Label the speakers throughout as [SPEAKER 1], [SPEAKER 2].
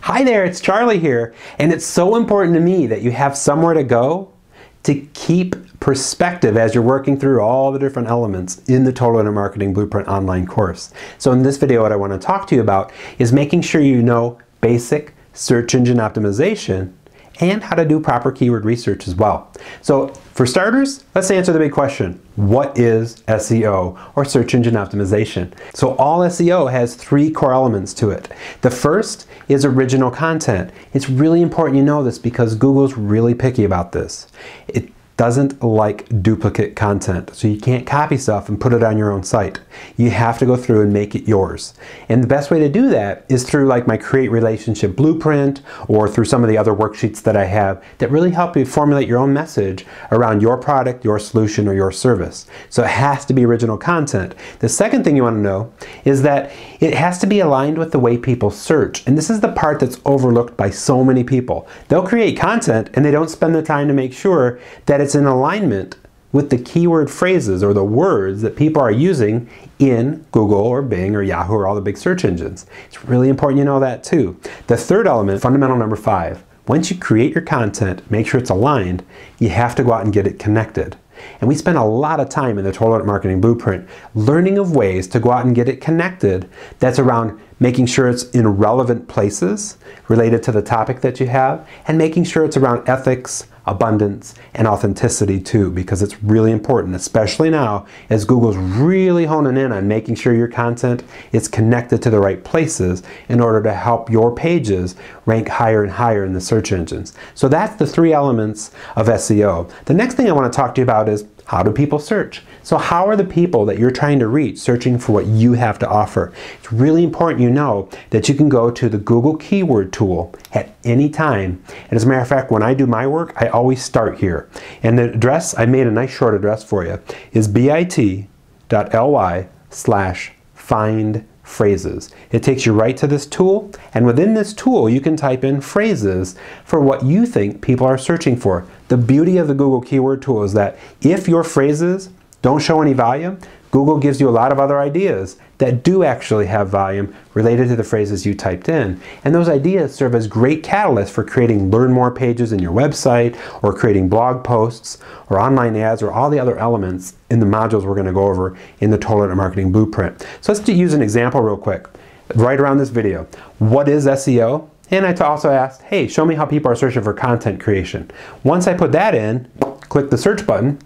[SPEAKER 1] Hi there, it's Charlie here, and it's so important to me that you have somewhere to go to keep perspective as you're working through all the different elements in the Total Internet Marketing Blueprint online course. So in this video, what I want to talk to you about is making sure you know basic search engine optimization and how to do proper keyword research as well. So for starters, let's answer the big question. What is SEO, or search engine optimization? So all SEO has three core elements to it. The first is original content. It's really important you know this because Google's really picky about this. It doesn't like duplicate content, so you can't copy stuff and put it on your own site. You have to go through and make it yours. And the best way to do that is through like my Create Relationship Blueprint or through some of the other worksheets that I have that really help you formulate your own message around your product, your solution, or your service. So it has to be original content. The second thing you want to know is that it has to be aligned with the way people search. And this is the part that's overlooked by so many people. They'll create content and they don't spend the time to make sure that it's in alignment with the keyword phrases or the words that people are using in Google or Bing or Yahoo or all the big search engines. It's really important you know that too. The third element, fundamental number 5, once you create your content, make sure it's aligned, you have to go out and get it connected. And we spend a lot of time in the Total Internet Marketing Blueprint learning of ways to go out and get it connected that's around making sure it's in relevant places related to the topic that you have, and making sure it's around ethics, abundance, and authenticity too, because it's really important, especially now as Google's really honing in on making sure your content is connected to the right places in order to help your pages rank higher and higher in the search engines. So that's the three elements of SEO. The next thing I want to talk to you about is how do people search? So how are the people that you're trying to reach searching for what you have to offer? It's really important you know that you can go to the Google Keyword tool at any time. And as a matter of fact, when I do my work, I always start here. And the address, I made a nice short address for you, is bit.ly/find phrases. It takes you right to this tool, and within this tool you can type in phrases for what you think people are searching for. The beauty of the Google Keyword tool is that if your phrases don't show any volume, Google gives you a lot of other ideas that do actually have volume related to the phrases you typed in. And those ideas serve as great catalysts for creating learn more pages in your website, or creating blog posts, or online ads, or all the other elements in the modules we're going to go over in the Total Internet Marketing Blueprint. So let's use an example real quick. Right around this video. What is SEO? And I also asked, hey, show me how people are searching for content creation. Once I put that in, click the search button,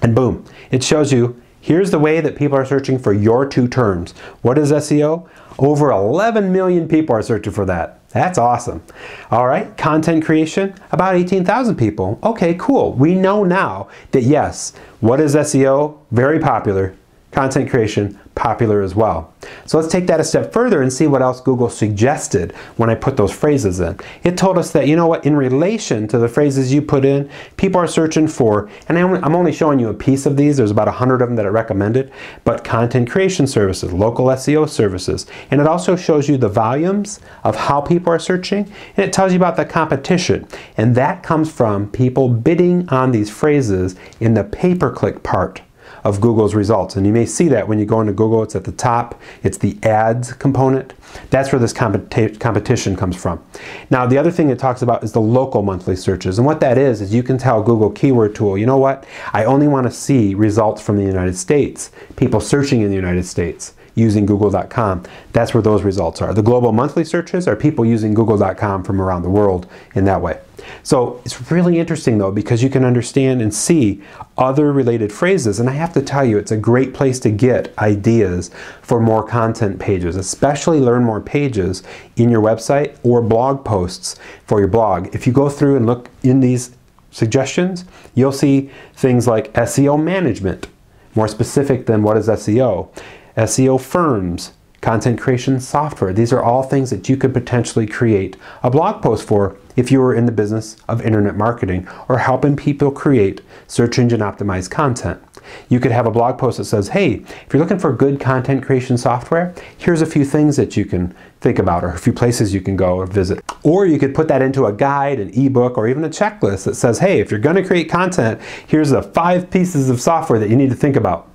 [SPEAKER 1] and boom, it shows you here's the way that people are searching for your two terms. What is SEO? Over 11 million people are searching for that. That's awesome. All right, content creation, about 18,000 people. Okay, cool. We know now that yes, what is SEO? Very popular. Content creation, popular as well. So let's take that a step further and see what else Google suggested when I put those phrases in. It told us that, you know what, in relation to the phrases you put in, people are searching for, and I'm only showing you a piece of these, there's about 100 of them that I recommended, but content creation services, local SEO services, and it also shows you the volumes of how people are searching, and it tells you about the competition, and that comes from people bidding on these phrases in the pay-per-click part of Google's results. And you may see that when you go into Google, it's at the top, it's the ads component. That's where this competition comes from. Now the other thing it talks about is the local monthly searches, and what that is you can tell Google Keyword tool, you know what, I only want to see results from the United States, people searching in the United States using google.com. That's where those results are. The global monthly searches are people using google.com from around the world in that way. So it's really interesting though, because you can understand and see other related phrases, and I have to tell you, it's a great place to get ideas for more content pages, especially learn more pages in your website or blog posts for your blog. If you go through and look in these suggestions, you'll see things like SEO management, more specific than what is SEO, SEO firms, content creation software. These are all things that you could potentially create a blog post for if you were in the business of internet marketing or helping people create search engine optimized content. You could have a blog post that says, hey, if you're looking for good content creation software, here's a few things that you can think about, or a few places you can go or visit. Or you could put that into a guide, an ebook, or even a checklist that says, hey, if you're going to create content, here's the 5 pieces of software that you need to think about.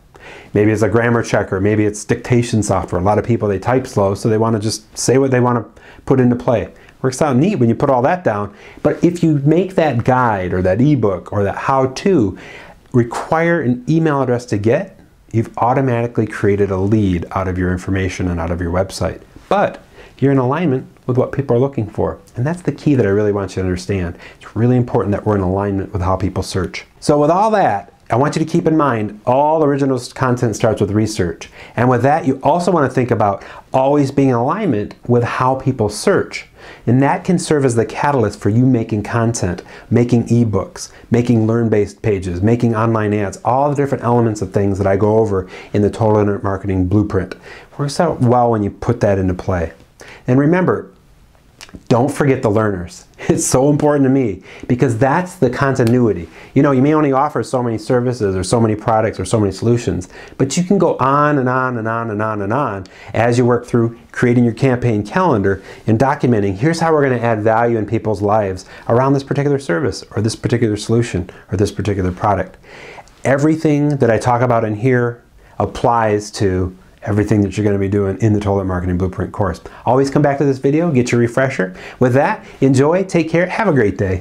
[SPEAKER 1] Maybe it's a grammar checker, maybe it's dictation software. A lot of people, they type slow, so they want to just say what they want to put into play. Works out neat when you put all that down. But if you make that guide or that ebook or that how-to require an email address to get, you've automatically created a lead out of your information and out of your website. But you're in alignment with what people are looking for. And that's the key that I really want you to understand. It's really important that we're in alignment with how people search. So with all that, I want you to keep in mind all original content starts with research. And with that, you also want to think about always being in alignment with how people search. And that can serve as the catalyst for you making content, making ebooks, making learn-based pages, making online ads, all the different elements of things that I go over in the Total Internet Marketing Blueprint. Works out well when you put that into play. And remember, don't forget the learners. It's so important to me because that's the continuity. You know, you may only offer so many services or so many products or so many solutions, but you can go on and on and on and on and on as you work through creating your campaign calendar and documenting, here's how we're going to add value in people's lives around this particular service or this particular solution or this particular product. Everything that I talk about in here applies to everything that you're going to be doing in the Total Internet Marketing Blueprint course. Always come back to this video, get your refresher. With that, enjoy, take care, have a great day.